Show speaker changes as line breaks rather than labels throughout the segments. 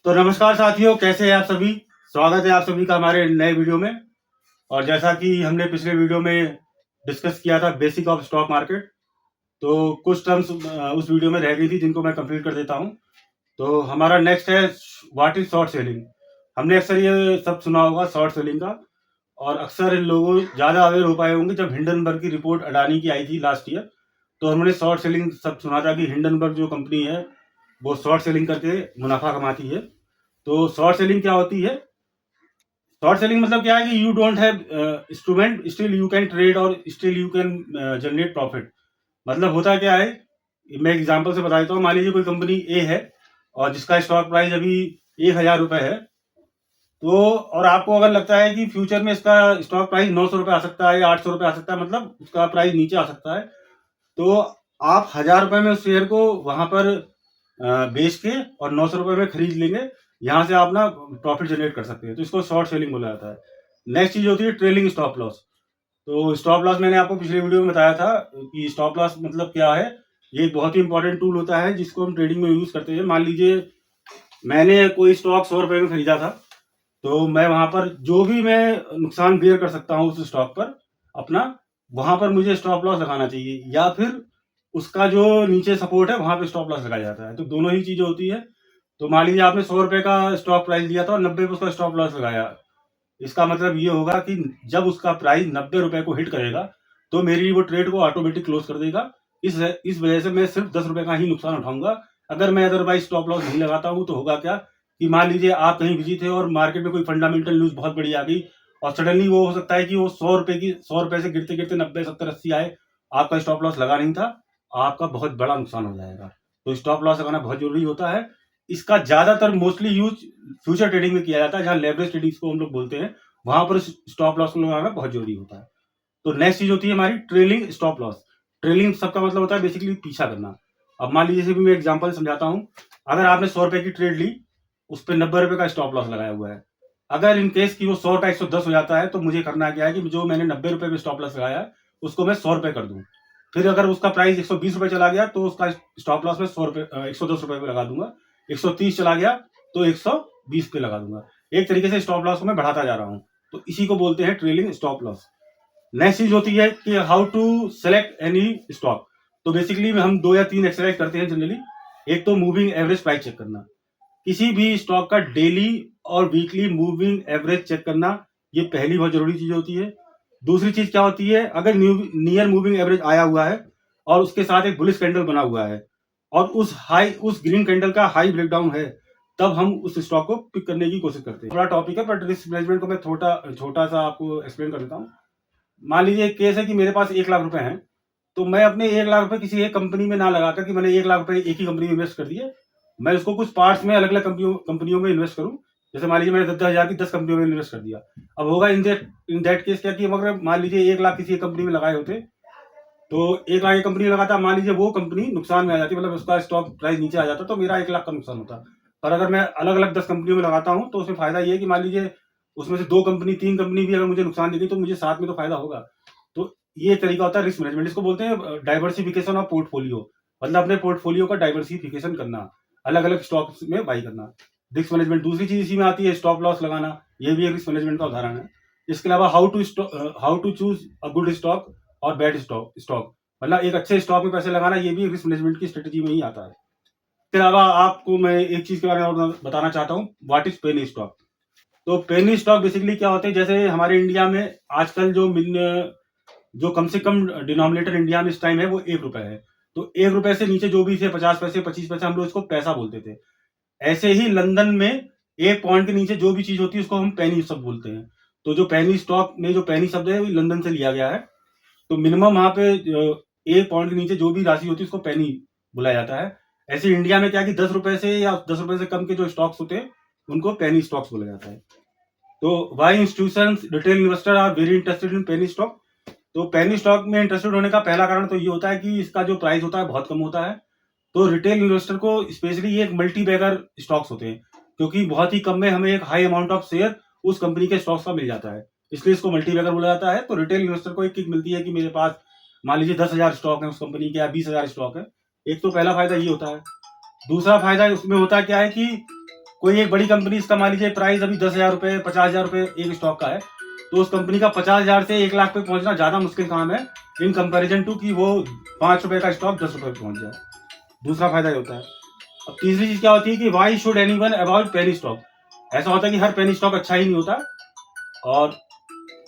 तो नमस्कार साथियों, कैसे हैं आप सभी। स्वागत है आप सभी का हमारे नए वीडियो में। और जैसा कि हमने पिछले वीडियो में डिस्कस किया था बेसिक ऑफ स्टॉक मार्केट, तो कुछ टर्म्स उस वीडियो में रह गई थी जिनको मैं कंप्लीट कर देता हूं। तो हमारा नेक्स्ट है व्हाट इज शॉर्ट सेलिंग। हमने अक्सर ये सब सुना होगा शॉर्ट सेलिंग का, और अक्सर इन लोगों ज़्यादा अवेयर हो पाए होंगे जब हिंडनबर्ग की रिपोर्ट अडानी की आई थी लास्ट ईयर। तो हमने शॉर्ट सेलिंग सब सुना था कि हिंडनबर्ग जो कंपनी है वो शॉर्ट सेलिंग करके मुनाफा कमाती है। तो शॉर्ट सेलिंग क्या होती है? शॉर्ट सेलिंग मतलब क्या है कि you don't have instrument, still you can trade और still you can generate profit. मतलब होता क्या है, मैं एग्जांपल से बता देता हूँ। मान लीजिए कोई कंपनी ए है और जिसका स्टॉक प्राइस अभी 1,000 रुपए है। तो और आपको अगर लगता है कि फ्यूचर में इसका स्टॉक प्राइस 900 रुपए आ सकता है या 800 रुपए आ सकता है, मतलब उसका प्राइस नीचे आ सकता है, तो आप 1,000 रुपए में उस शेयर को वहां पर बेच के और 900 रुपए में खरीद लेंगे। यहाँ से आप ना प्रॉफिट जनरेट कर सकते हैं, तो इसको शॉर्ट सेलिंग बोला जाता है। नेक्स्ट चीज होती है ट्रेलिंग स्टॉप लॉस। तो स्टॉप लॉस मैंने आपको पिछले वीडियो में बताया था कि स्टॉप लॉस मतलब क्या है। ये एक बहुत ही इंपॉर्टेंट टूल होता है जिसको हम ट्रेडिंग में यूज करते हैं। मान लीजिए मैंने कोई स्टॉक 100 रुपए में खरीदा था, तो मैं वहां पर जो भी मैं नुकसान बेयर कर सकता हूँ उस स्टॉक पर अपना, वहां पर मुझे स्टॉप लॉस लगाना चाहिए, या फिर उसका जो नीचे सपोर्ट है वहां पे स्टॉप लॉस लगाया जाता है। तो दोनों ही चीजें होती है। तो मान लीजिए आपने 100 रुपए का स्टॉक प्राइस लिया था और 90 पे उसका स्टॉप लॉस लगाया। इसका मतलब ये होगा कि जब उसका प्राइस 90 रुपए को हिट करेगा तो मेरी वो ट्रेड को ऑटोमेटिक क्लोज कर देगा। इस वजह से मैं सिर्फ 10 रुपए का ही नुकसान उठाऊंगा। अगर मैं अदरवाइज स्टॉप लॉस नहीं लगाता हूँ तो होगा क्या कि मान लीजिए आप कहीं बिजी थे और मार्केट में कोई फंडामेंटल न्यूज बहुत बड़ी आ गई और सडनली वो हो सकता है कि वो 100 रुपए से गिरते गिरते 90, 70, 80 आए। आपका स्टॉप लॉस लगा नहीं था, आपका बहुत बड़ा नुकसान हो जाएगा। तो स्टॉप लॉस लगाना बहुत जरूरी होता है। इसका ज्यादातर मोस्टली यूज फ्यूचर ट्रेडिंग में किया जाता है, जहां लेवरेज ट्रेडिंग को हम लोग बोलते हैं। वहां पर स्टॉप लॉस को लगाना बहुत जरूरी होता है। तो नेक्स्ट चीज होती है हमारी ट्रेलिंग स्टॉप लॉस। ट्रेलिंग सबका मतलब होता है बेसिकली पीछा करना। अब मान लीजिए जैसे भी मैं एग्जांपल समझाता हूँ। अगर आपने 100 रुपए की ट्रेड ली, उस पर 90 रुपए का स्टॉप लॉस लगाया हुआ है। अगर इन केस की वो 100 का 110 हो जाता है तो मुझे करना क्या है कि जो मैंने 90 रुपए पे स्टॉप लॉस लगाया है उसको मैं 100 रुपए कर दूं। फिर अगर उसका प्राइस 120 रुपए चला गया तो उसका स्टॉप लॉस में 110 रुपए पे लगा दूंगा। 130 चला गया तो 120 पे लगा दूंगा। एक तरीके से स्टॉप लॉस को मैं बढ़ाता जा रहा हूँ। तो इसी को बोलते हैं ट्रेलिंग स्टॉप लॉस। नेक्स्ट चीज होती है कि how to select any stock. तो बेसिकली हम 2 या 3 एक्सरसाइज करते हैं जनरली। एक तो मूविंग एवरेज प्राइस चेक करना। किसी भी स्टॉक का डेली और वीकली मूविंग एवरेज चेक करना, ये पहली बहुत जरूरी चीज होती है। दूसरी चीज क्या होती है, अगर नियर मूविंग एवरेज आया हुआ है और उसके साथ एक बुलिश कैंडल बना हुआ है और उस ग्रीन कैंडल का हाई ब्रेकडाउन है, तब हम उस स्टॉक को पिक करने की कोशिश करते हैं। थोड़ा टॉपिक है पर रिस्क मैनेजमेंट को मैं छोटा सा आपको एक्सप्लेन कर देता हूँ। मान लीजिए एक केस है कि मेरे पास 1 लाख रुपए हैं, तो मैं अपने 1 लाख रुपए किसी एक कंपनी में ना लगाकर कि मैंने 1 लाख रुपए एक ही कंपनी में इन्वेस्ट कर दिए, मैं उसको कुछ पार्ट्स में अलग अलग कंपनियों में इन्वेस्ट करूं। जैसे मान लीजिए मैंने 10,000 की 10 कंपनियों में इन्वेस्ट कर दिया। अब होगा इन दैट केस क्या कि अगर मान लीजिए 1 लाख किसी एक कंपनी में लगाए होते, तो 1 लाख एक कंपनी में लगाता, मान लीजिए वो कंपनी नुकसान में आ जाती, मतलब उसका स्टॉक प्राइस नीचे आ जाता, तो मेरा 1 लाख का नुकसान होता। पर अगर मैं अलग अलग 10 कंपनियों में लगाता हूँ तो उसमें फायदा ये है कि मान लीजिए उसमें से 2 कंपनी 3 कंपनी भी अगर मुझे नुकसान देगी तो मुझे साथ में तो फायदा होगा। तो ये एक तरीका होता है रिस्क मैनेजमेंट। इसको बोलते हैं डाइवर्सिफिकेशन ऑफ पोर्टफोलियो। मतलब अपने पोर्टफोलियो का डाइवर्सिफिकेशन करना, अलग अलग स्टॉक्स में बाई करना। रिस्क मैनेजमेंट दूसरी चीज इसी में आती है, स्टॉप लॉस लगाना। ये भी एक रिस्क मैनेजमेंट का उदाहरण है। इसके अलावा how to choose a good stock और बैड स्टॉक, मतलब एक अच्छे स्टॉक में पैसे लगाना, ये भी रिस्क मैनेजमेंट की स्ट्रेटेजी में ही आता है। इसके अलावा आपको मैं एक चीज के बारे में और बताना चाहता हूँ, व्हाट इज पेनी स्टॉक। तो पेनी स्टॉक बेसिकली क्या होते हैं, जैसे हमारे इंडिया में आजकल जो कम से कम डिनोमिनेटर इंडिया में इस टाइम है वो 1 रुपए है। तो 1 रुपए से नीचे जो भी थे 50 पैसे 25 पैसे, हम लोग इसको पैसा बोलते थे। ऐसे ही लंदन में 1 पॉइंट के नीचे जो भी चीज होती है उसको हम पेनी शब्द बोलते हैं। तो जो पेनी स्टॉक में जो पेनी शब्द है वो लंदन से लिया गया है। तो मिनिमम वहां पे 1 पॉइंट के नीचे जो भी राशि होती है उसको पेनी बुलाया जाता है। ऐसे इंडिया में क्या कि 10 रुपए से या 10 रुपए से कम के जो स्टॉक्स होते हैं उनको पेनी स्टॉक्स बोला जाता है। तो why institution retail investor are very interested in penny stock. तो पेनी स्टॉक में इंटरेस्टेड होने का पहला कारण तो ये होता है कि इसका जो प्राइस होता है बहुत कम होता है। तो रिटेल इन्वेस्टर को स्पेशली ये एक मल्टी बैगर स्टॉक्स होते हैं, क्योंकि बहुत ही कम में हमें एक हाई अमाउंट ऑफ शेयर उस कंपनी के स्टॉक्स का मिल जाता है, इसलिए इसको मल्टी बैगर बोला जाता है। तो रिटेल इन्वेस्टर को एक किक मिलती है कि मेरे पास मान लीजिए 10,000 स्टॉक है उस कंपनी के या 20,000 स्टॉक है। एक तो पहला फायदा ये होता है। दूसरा फायदा उसमें होता क्या है कि कोई एक बड़ी कंपनी, इसका मान लीजिए प्राइस अभी 10,000 रुपये 50,000 रुपये एक स्टॉक का है, तो उस कंपनी का 50,000 से 1 लाख पे पहुंचना ज़्यादा मुश्किल काम है इन कंपैरिजन टू कि वो 5 रुपये का स्टॉक 10 रुपये पे पहुंच जाए। दूसरा फायदा ये होता है। अब तीसरी चीज़ क्या होती है कि why should anyone about penny stock. ऐसा होता है कि हर पेनी स्टॉक अच्छा ही नहीं होता और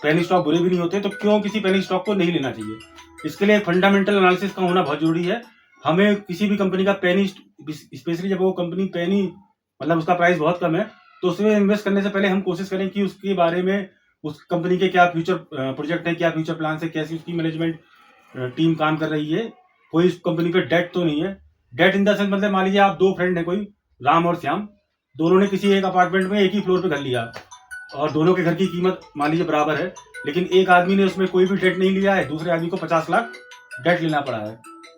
पेनी स्टॉक बुरे भी नहीं होते, तो क्यों किसी पेनी स्टॉक को नहीं लेना चाहिए। इसके लिए फंडामेंटल एनालिसिस का होना बहुत जरूरी है। हमें किसी भी कंपनी का पेनी, स्पेशली जब वो कंपनी पेनी मतलब उसका प्राइस बहुत कम है, तो उसमें इन्वेस्ट करने से पहले हम कोशिश करें कि उसके बारे में, उस कंपनी के क्या फ्यूचर प्रोजेक्ट है, क्या फ्यूचर प्लान है, कैसी उसकी मैनेजमेंट टीम काम कर रही है, कोई उस कंपनी पे डेट तो नहीं है। डेट इन द सेंस मतलब मान लीजिए आप 2 फ्रेंड हैं, कोई राम और श्याम, दोनों ने किसी एक अपार्टमेंट में एक ही फ्लोर पे घर लिया और दोनों के घर की कीमत मान लीजिए बराबर है, लेकिन एक आदमी ने उसमें कोई भी डेट नहीं लिया है, दूसरे आदमी को 50 लाख डेट लेना पड़ा है।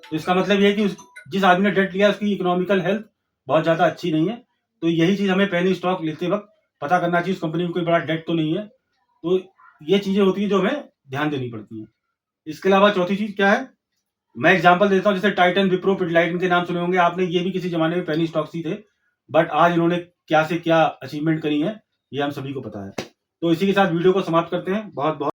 तो इसका मतलब ये है कि जिस आदमी ने डेट लिया उसकी इकोनॉमिकल हेल्थ बहुत ज़्यादा अच्छी नहीं है। तो यही चीज़ हमें पेनी स्टॉक लेते वक्त पता करना चाहिए, उस कंपनी में कोई बड़ा डेट तो नहीं है। तो ये चीज़ें होती हैं जो हमें ध्यान देनी पड़ती हैं। इसके अलावा चौथी चीज़ क्या है, मैं एग्जांपल देता हूँ, जैसे टाइटन, विप्रो, पिडिलाइट, इनके नाम सुने होंगे आपने। ये भी किसी जमाने में पेनी स्टॉक्स ही थे, बट आज इन्होंने क्या से क्या अचीवमेंट करी है ये हम सभी को पता है। तो इसी के साथ वीडियो को समाप्त करते हैं। बहुत बहुत